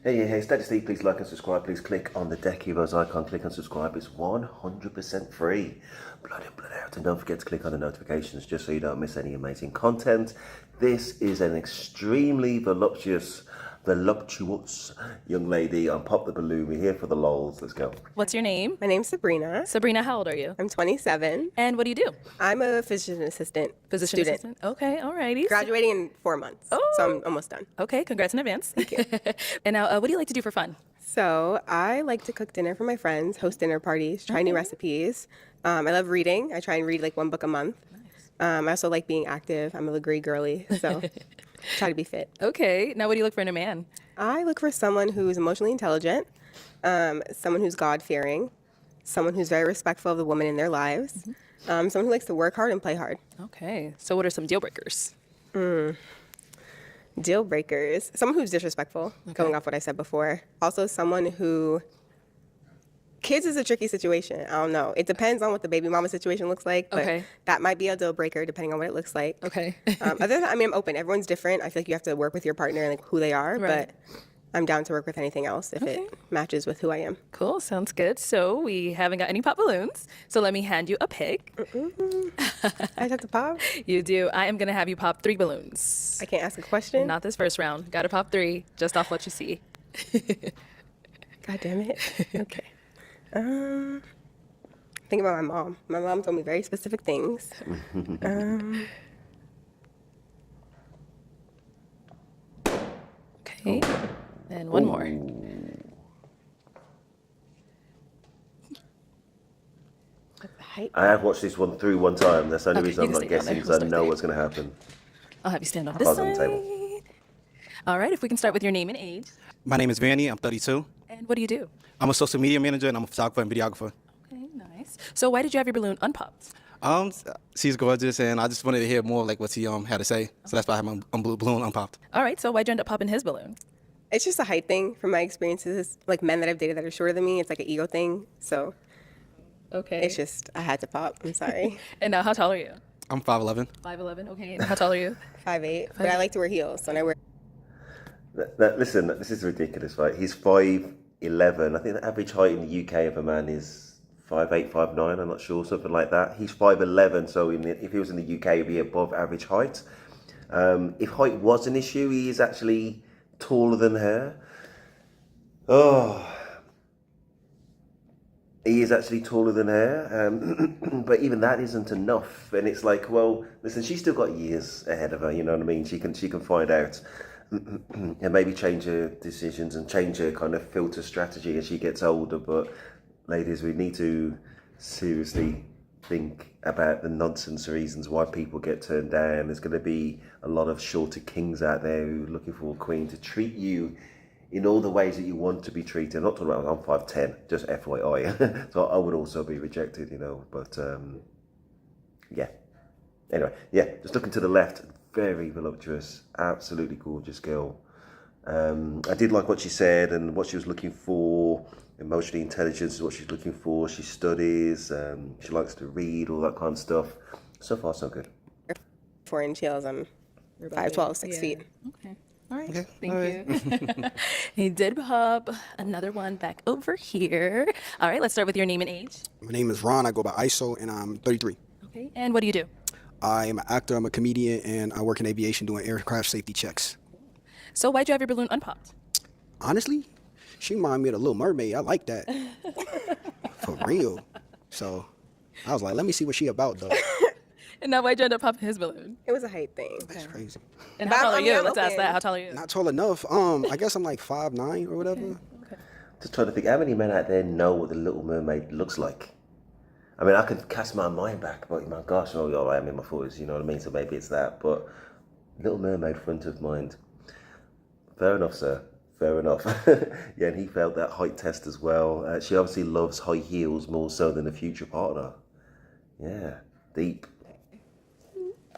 Hey, Steady Steve, please like and subscribe. Please click on the Deck Heroes icon. Click and subscribe. It's 100% free. Blood in, blood out. And don't forget to click on the notifications just so you don't miss any amazing content. This is an extremely voluptuous young lady on Pop the Balloon. We're here for the lols. Let's go. What's your name? My name's Sabrina. Sabrina, how old are you? I'm 27. And what do you do? I'm a physician assistant Physician student. assistant? Okay, alrighty. Graduating in 4 months, so I'm almost done. Okay, congrats in advance. Thank you. And now, what do you like to do for fun? So I like to cook dinner for my friends, host dinner parties, try new recipes. I love reading. I try and read like one book a month. I also like being active. I'm a Legree girly, so try to be fit. Okay, now what do you look for in a man? I look for someone who's emotionally intelligent, someone who's God-fearing, someone who's very respectful of the women in their lives, someone who likes to work hard and play hard. Okay, so what are some deal breakers? Deal breakers. Someone who's disrespectful, going off what I said before. Also someone who... Kids is a tricky situation. I don't know. It depends on what the baby mama situation looks like, but that might be a deal breaker depending on what it looks like. Okay. Other than that, I mean, I'm open. Everyone's different. I feel like you have to work with your partner and like who they are, but I'm down to work with anything else if it matches with who I am. Cool, sounds good. So we haven't got any pop balloons, so let me hand you a pick. I have to pop? You do. I am going to have you pop 3 balloons. I can't ask a question? Not this first round. Got to pop 3, just off what you see. God damn it. Okay. Think about my mom. My mom told me very specific things. Okay. And one more. I have watched this one through one time. That's the only reason I'm not guessing, because I know what's going to happen. I'll have you stand on this Cards on the side. table. All right, if we can start with your name and age. My name is Vanny. I'm 32. And what do you do? I'm a social media manager and I'm a photographer and videographer. Okay, nice. So why did you have your balloon unpopped? She's gorgeous and I just wanted to hear more like what she had to say. So that's why I have my balloon unpopped. All right, so why'd you end up popping his balloon? It's just a height thing from my experiences. Like men that I've dated that are shorter than me, it's like an ego thing. So it's just, I had to pop. I'm sorry. And now, how tall are you? I'm 5'11". 5'11", okay. And how tall are you? 5'8", but I like to wear heels. So when I wear... Listen, this is ridiculous, right? He's 5'11". I think the average height in the UK of a man is 5'8", 5'9", I'm not sure, something like that. He's 5'11", so if he was in the UK, he'd be above average height. If height was an issue, he is actually taller than her. Oh, he is actually taller than her, but even that isn't enough. And it's like, well, listen, she's still got years ahead of her, you know what I mean? She can find out and maybe change her decisions and change her kind of filter strategy as she gets older. But ladies, we need to seriously think about the nonsense reasons why people get turned down. There's going to be a lot of shorter kings out there who are looking for a queen to treat you in all the ways that you want to be treated. I'm not talking about I'm 5'10", just FYI. So I would also be rejected, you know. But yeah. Anyway, yeah, just looking to the left, very voluptuous, absolutely gorgeous girl. I did like what she said and what she was looking for. Emotionally intelligence is what she's looking for. She studies, she likes to read, all that kind of stuff. So far, so good. 4-inch heels, I'm 5'12", 6 feet. Okay. All right. Okay. Thank you. He did pop another one back over here. All right, let's start with your name and age. My name is Ron. I go by ISO, and I'm 33. Okay. And what do you do? I am an actor. I'm a comedian, and I work in aviation doing aircraft safety checks. So why'd you have your balloon unpopped? Honestly, she reminded me of the Little Mermaid. I like that. For real. So I was like, let me see what she about, though. And now why'd you end up popping his balloon? It was a height thing. That's crazy. And how tall are you? I'm Let's ask open. that. How tall are you? Not tall enough. I guess I'm like 5'9" or whatever. Okay. Just trying to think, how many men out there know what the Little Mermaid looks like? I mean, I could cast my mind back, but my gosh, oh, I am in my 40s, you know what I mean? So maybe it's that, but Little Mermaid front of mind. Fair enough, sir. Fair enough. Yeah, and he failed that height test as well. She obviously loves high heels more so than a future partner. Yeah, deep.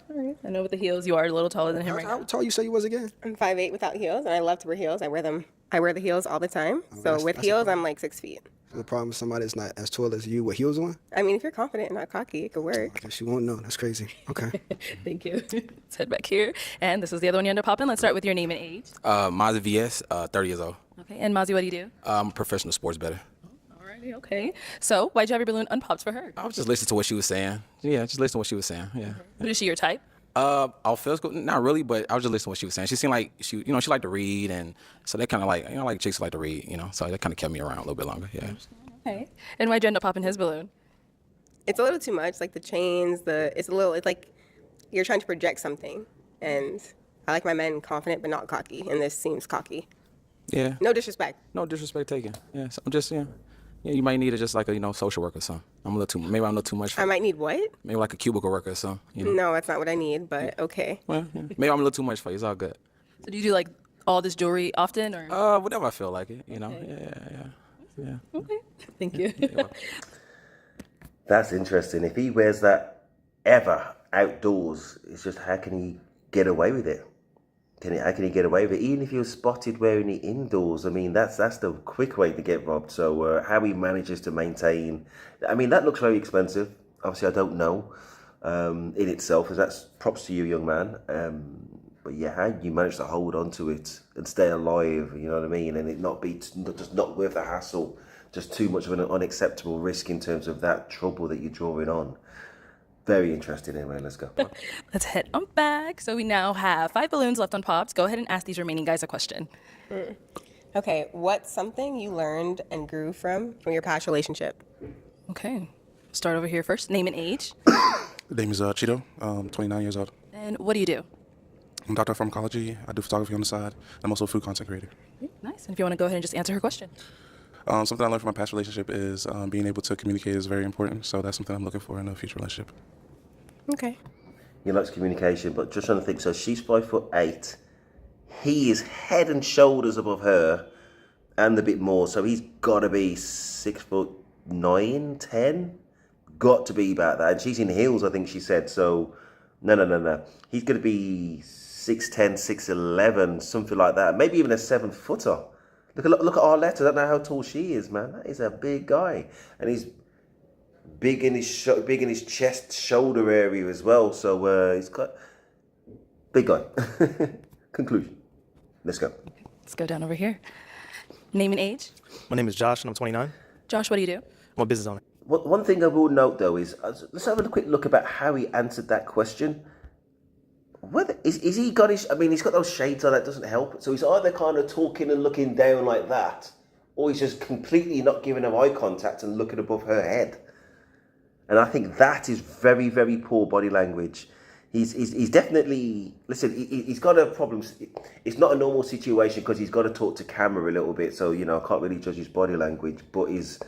All right. I know with the heels, you are a little taller than him right How now. tall you say you was again? I'm 5'8" without heels, and I love to wear heels. I wear them. I wear the heels all the time. So that's- with that's a heels, problem. I'm like 6 feet. The problem is somebody that's not as tall as you with heels on? I mean, if you're confident and not cocky, it could work. I guess you won't know. That's crazy. Okay. Thank you. Let's head back here. And this is the other one you end up popping. Let's start with your name and age. Mazda VS, 30 years old. Okay, and Mozzie, what do you do? I'm a professional sports bettor. Alrighty, okay. So why'd you have your balloon unpopped for her? I was just listening to what she was saying. Yeah, just listening to what she was saying. Yeah. But is she your type? Off field school, not really, but I was just listening to what she was saying. She seemed like she liked to read, and so that kind of like, like chicks who like to read, so that kind of kept me around a little bit longer. Yeah. Okay. And why'd you end up popping his balloon? It's a little too much, like the chains, it's like you're trying to project something. And I like my men confident but not cocky, and this seems cocky. Yeah. No disrespect. No disrespect taken. Yeah. So I'm just you might need just like a social worker or something. Maybe I'm a little too much. I might need what? Maybe like a cubicle worker or something. No, that's not what I need, but okay. Well, yeah. Maybe I'm a little too much for you. It's all good. So do you do like all this jewelry often, or? Whatever I feel like it. Yeah. Okay. Thank you. That's interesting. If he wears that ever outdoors, it's just how can he get away with it? How can he get away with it? Even if he was spotted wearing it indoors, I mean, that's the quick way to get robbed. So how he manages to maintain, I mean, that looks very expensive. Obviously, I don't know in itself, as that's props to you, young man. But yeah, how you manage to hold on to it and stay alive, you know what I mean? And it not be just not worth the hassle, just too much of an unacceptable risk in terms of that trouble that you're drawing on. Very interesting. Anyway, let's go. Let's head on back. So we now have 5 balloons left unpopped. Go ahead and ask these remaining guys a question. Okay, what's something you learned and grew from your past relationship? Okay. Start over here first. Name and age. The name is Cheeto. 29 years old. And what do you do? I'm a doctor of pharmacology. I do photography on the side. I'm also a food content creator. Nice. And if you want to go ahead and just answer her question. Something I learned from my past relationship is being able to communicate is very important. So that's something I'm looking for in a future relationship. Okay. He likes communication, but just trying to think. So she's 5'8". He is head and shoulders above her, and a bit more. So he's got to be 6'9", 10. Got to be about that. And she's in heels, I think she said. So no. He's going to be 6'10", 6'11", something like that. Maybe even a 7-footer. Look at Arletta. I don't know how tall she is, man. That is a big guy, and he's big in his chest, shoulder area as well. So he's got big guy. Conclusion. Let's go. Let's go down over here. Name and age. My name is Josh, and I'm 29. Josh, what do you do? I'm a business owner. One thing I will note though is let's have a quick look about how he answered that question. Whether is he got his? I mean, he's got those shades on. That doesn't help. So he's either kind of talking and looking down like that, or he's just completely not giving her eye contact and looking above her head. And I think that is very, very poor body language. He's definitely, listen, he's got a problem. It's not a normal situation because he's got to talk to camera a little bit. So, I can't really judge his body language. But his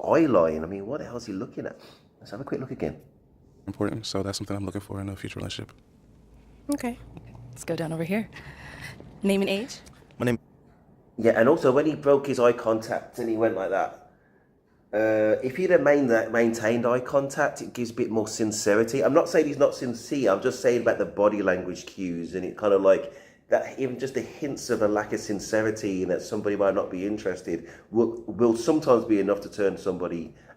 eye line, I mean, what the hell is he looking at? Let's have a quick look again. Important. So that's something I'm looking for in a future relationship. Okay. Let's go down over here. Name and age. My name. Yeah, and also when he broke his eye contact and he went like that, if he'd have maintained eye contact, it gives a bit more sincerity. I'm not saying he's not sincere. I'm just saying about the body language cues, and it kind of like that. Even just the hints of a lack of sincerity and that somebody might not be interested will sometimes be enough to turn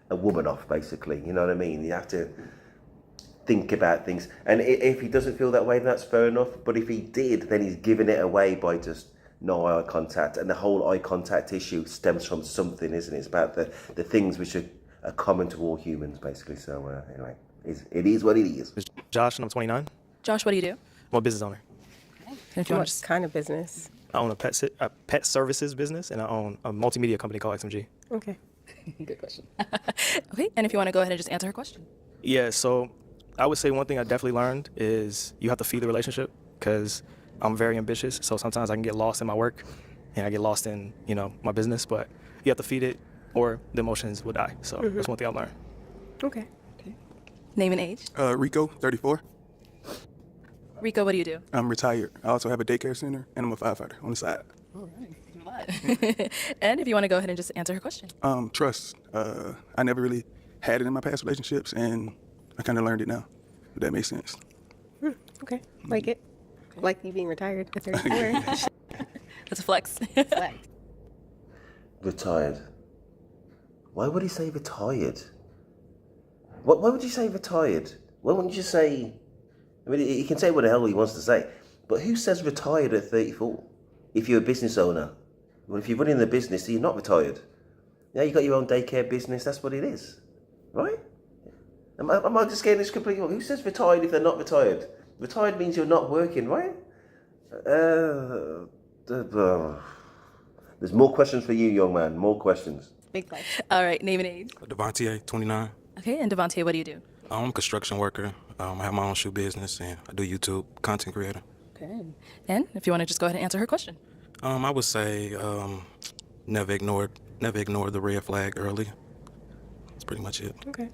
a woman off. Basically, you know what I mean? You have to think about things, and if he doesn't feel that way, then that's fair enough. But if he did, then he's giving it away by just no eye contact, and the whole eye contact issue stems from something, isn't it? It's about the things which are common to all humans, basically. So anyway, it is what it is. Josh, and I'm 29. Josh, what do you do? I'm a business owner. And if you want What kind of business? I own a pet services business, and I own a multimedia company called XMG. Okay. Good question. Okay, and if you want to go ahead and just answer her question. Yeah, so I would say one thing I definitely learned is you have to feed the relationship, because I'm very ambitious. So sometimes I can get lost in my work, and I get lost in my business. But you have to feed it, or the emotions will die. So that's one thing I learned. Okay. Name and age. Rico, 34. Rico, what do you do? I'm retired. I also have a daycare center, and I'm a firefighter on the side. All right. And if you want to go ahead and just answer her question. Trust. I never really had it in my past relationships, and I kind of learned it now, if that makes sense. Okay. Like it. Like you being retired at 34. That's a flex. Retired. Why would he say retired? Why would you say retired? Why wouldn't you say... I mean, he can say what the hell he wants to say, but who says retired at 34? If you're a business owner, Well, if you're running the business, you're not retired. Yeah, you got your own daycare business. That's what it is, right? Am I just getting this completely wrong? Who says retired if they're not retired? Retired means you're not working, right? There's more questions for you, young man. More questions. Big play. All right, name and age. Devontae, 29. Okay, and Devontae, what do you do? I'm a construction worker. I have my own shoe business and I do YouTube, content creator. Okay. And if you want to just go ahead and answer her question. I would say never ignore the red flag early. That's pretty much it. Okay.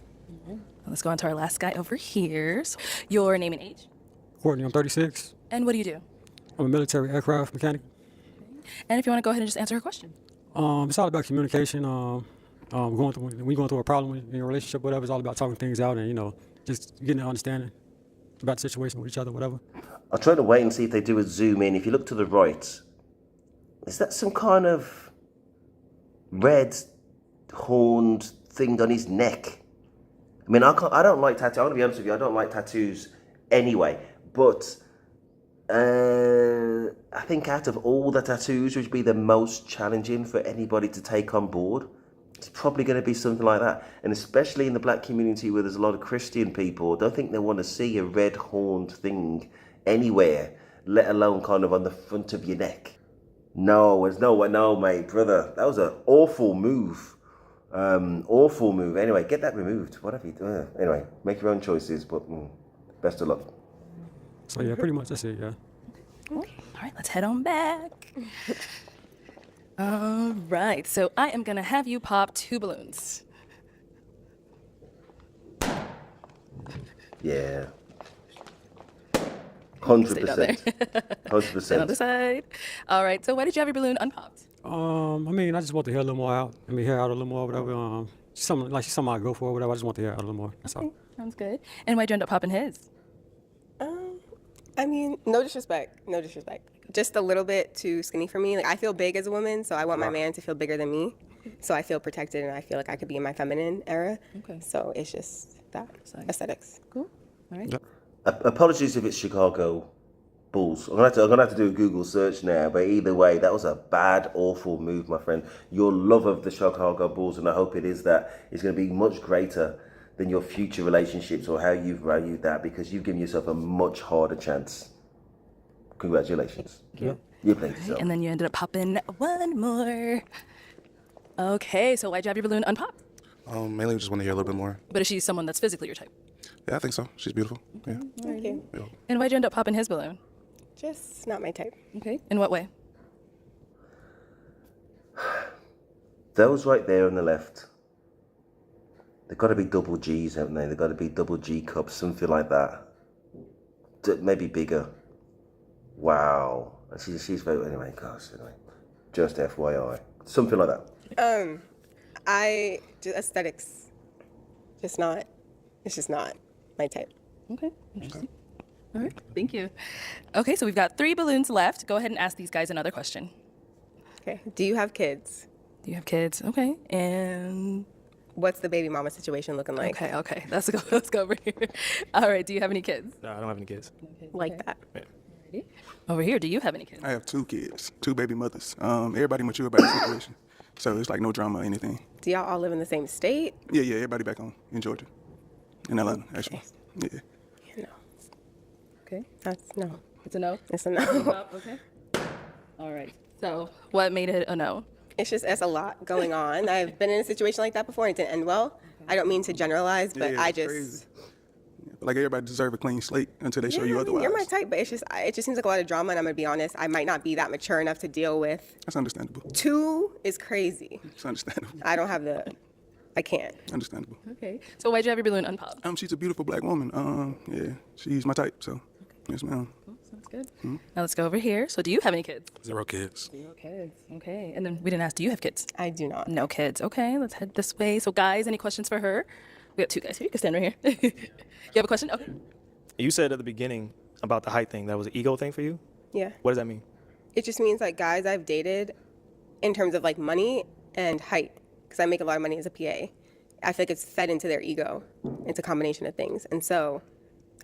Let's go on to our last guy over here. So, your name and age. Courtney, I'm 36. And what do you do? I'm a military aircraft mechanic. And if you want to go ahead and just answer her question. It's all about communication. When you're going through a problem in your relationship, whatever, it's all about talking things out and, just getting an understanding about the situation with each other, whatever. I'll try to wait and see if they do a zoom in. If you look to the right, is that some kind of red horned thing on his neck? I mean, I don't like tattoos. I'm going to be honest with you. I don't like tattoos anyway. But I think out of all the tattoos, which would be the most challenging for anybody to take on board, it's probably going to be something like that. And especially in the black community where there's a lot of Christian people, I don't think they want to see a red horned thing anywhere, let alone kind of on the front of your neck. No, mate, brother. That was an awful move. Awful move. Anyway, get that removed. What have you done? Anyway, make your own choices, but best of luck. So, yeah, pretty much that's it, yeah. All right, let's head on back. All right, so I am going to have you pop 2 balloons. Yeah. Stay down there. 100%. Stand on the side. All right, so why did you have your balloon unpopped? I just want to hear a little more out. Hair out a little more, whatever. Something I go for, whatever. I just want the hair out a little more. That's all. Sounds good. And why'd you end up popping his? No disrespect. Just a little bit too skinny for me. Like, I feel big as a woman, so I want my man to feel bigger than me. So I feel protected and I feel like I could be in my feminine era. Okay. So it's just that. Aesthetics. Cool. All right. Yep. Apologies if it's Chicago Bulls. I'm gonna have to do a Google search now, but either way, that was a bad, awful move, my friend. Your love of the Chicago Bulls, and I hope it is that, is going to be much greater than your future relationships or how you've valued that, because you've given yourself a much harder chance. Congratulations. Yeah. You played yourself. And then you ended up popping 1 more. Okay, so why'd you have your balloon unpopped? Mainly just want to hear a little bit more. But is she someone that's physically your type? Yeah, I think so. She's beautiful. Yeah. Thank you. Yeah. And why'd you end up popping his balloon? Just not my type. Okay. In what way? Those right there on the left, they've got to be double G's, haven't they? They've got to be double G cups, something like that. Maybe bigger. Wow. She's very, anyway, gosh, anyway. Just FYI. Something like that. Aesthetics. It's just not my type. Okay. Interesting. All right. Thank you. Okay, so we've got 3 balloons left. Go ahead and ask these guys another question. Okay. Do you have kids? Do you have kids? Okay. And What's the baby mama situation looking like? okay. Let's go over here. All right. Do you have any kids? No, I don't have any kids. Like that. Yeah. Over here. Do you have any kids? I have 2 kids, 2 baby mothers. Everybody mature about the situation. So it's like no drama or anything. Do y'all all live in the same state? Yeah, everybody back home in Georgia. In Atlanta, actually. Yeah. No. Okay. That's no. It's a no. It's a no. Okay. All right. So what made it a no? It's a lot going on. I've been in a situation like that before and it didn't end well. I don't mean to generalize, but Yeah, I it's just crazy. Like everybody deserve a clean slate until they show you otherwise. You're my type, but it just seems like a lot of drama, and I'm gonna be honest, I might not be that mature enough to deal with. That's understandable. 2 is crazy. It's understandable. I can't. Understandable. Okay. So why'd you have your balloon unpopped? She's a beautiful black woman. Yeah, she's my type. So, yes, ma'am. Cool. Sounds good. Now let's go over here. So do you have any kids? 0 kids. 0 kids. Okay. And then we didn't ask, do you have kids? I do not. No kids. Okay. Let's head this way. So guys, any questions for her? We got 2 guys here. You can stand right here. You have a question? Okay. You said at the beginning about the height thing. That was an ego thing for you? Yeah. What does that mean? It just means like guys I've dated in terms of like money and height, because I make a lot of money as a PA. I feel like it's fed into their ego. It's a combination of things. And so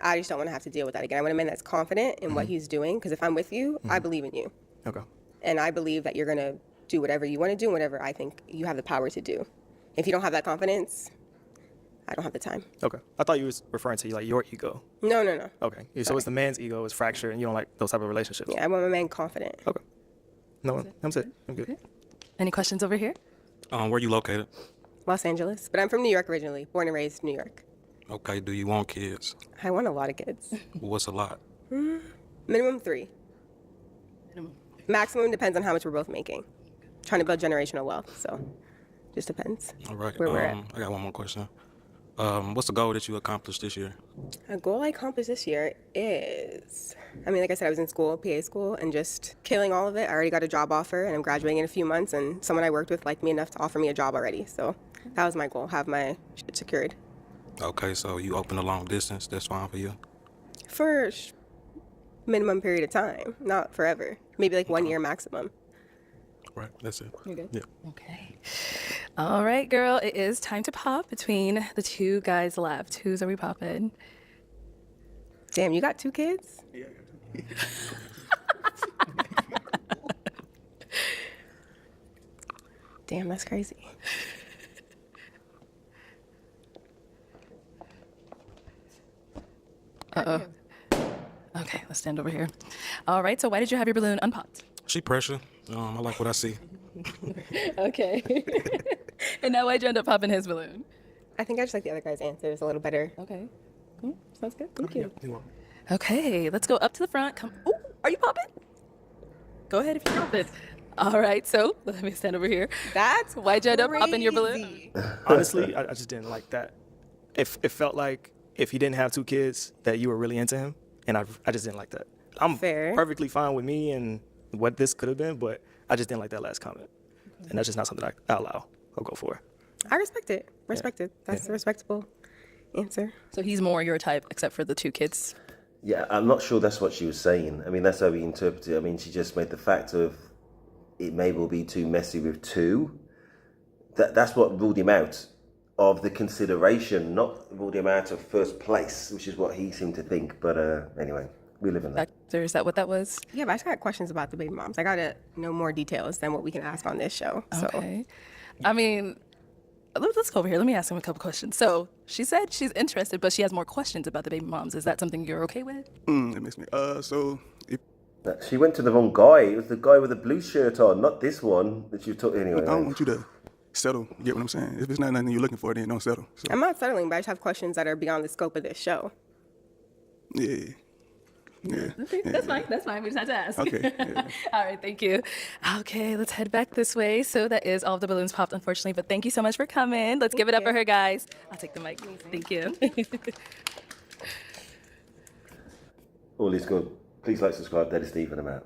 I just don't want to have to deal with that again. I want a man that's confident in what he's doing, because if I'm with you, I believe in you. Okay. And I believe that you're going to do whatever you want to do and whatever I think you have the power to do. If you don't have that confidence, I don't have the time. Okay. I thought you was referring to like your ego. No, no, no. Okay. Yeah, so it's the man's ego is fractured, and you don't like those type of relationships. Yeah, I want my man confident. Okay. No, I'm set. I'm good. Any questions over here? Where you located? Los Angeles, but I'm from New York originally, born and raised New York. Okay. Do you want kids? I want a lot of kids. What's a lot? Minimum 3. Maximum depends on how much we're both making. Trying to build generational wealth, so just depends. All right. Where we're at. I got one more question. What's the goal that you accomplished this year? A goal I accomplished this year is, like I said, I was in school, PA school, and just killing all of it. I already got a job offer, and I'm graduating in a few months, and someone I worked with liked me enough to offer me a job already. So that was my goal, have my shit secured. Okay, so you open a long distance. That's fine for you. For minimum period of time, not forever. Maybe like 1 year maximum. Right, that's it. You're good? Yeah. Okay. All right, girl. It is time to pop between the 2 guys left. Whose are we popping? Damn, you got 2 kids? Yeah, I got 2. Damn, that's crazy. Uh-oh. Okay, let's stand over here. All right, so why did you have your balloon unpopped? She pressure. I like what I see. Okay. And now why'd you end up popping his balloon? I think I just like the other guy's answers a little better. Okay. Cool. Sounds good. Thank you. You're welcome. Okay, let's go up to the front. Come. Oh, are you popping? Go ahead if you're popping. All right, so let me stand over here. That's Why'd you end up popping your balloon? crazy. Honestly, I just didn't like that. If it felt like if he didn't have 2 kids, that you were really into him, and I just didn't like that. I'm Fair. perfectly fine with me and what this could have been, but I just didn't like that last comment, and that's just not something I allow or go for. I respect it. Respect it. That's a respectable answer. So he's more your type, except for the 2 kids. Yeah, I'm not sure that's what she was saying. I mean, that's how we interpret it. I mean, she just made the fact of it may well be too messy with 2. That's what ruled him out of the consideration, not ruled him out of first place, which is what he seemed to think. But anyway, we live in that. Factor, is that what that was? Yeah, but I just got questions about the baby moms. I gotta know more details than what we can ask on this show. So Okay. I mean, let's go over here. Let me ask him a couple questions. So she said she's interested, but she has more questions about the baby moms. Is that something you're okay with? It makes me. So if She went to the wrong guy. It was the guy with the blue shirt on, not this one that you took. Anyway, I don't want you to settle. You get what I'm saying? If it's not nothing you're looking for, then don't settle. So, I'm not settling, but I just have questions that are beyond the scope of this show. yeah. Yeah. Okay, that's fine. That's fine. We just had to ask. Okay. Yeah. All right, thank you. Okay, let's head back this way. So that is all of the balloons popped, unfortunately, but thank you so much for coming. Let's give it up for her, guys. I'll take the mic. Thank you. all is good. Please like, subscribe. That is Steve, and I'm out.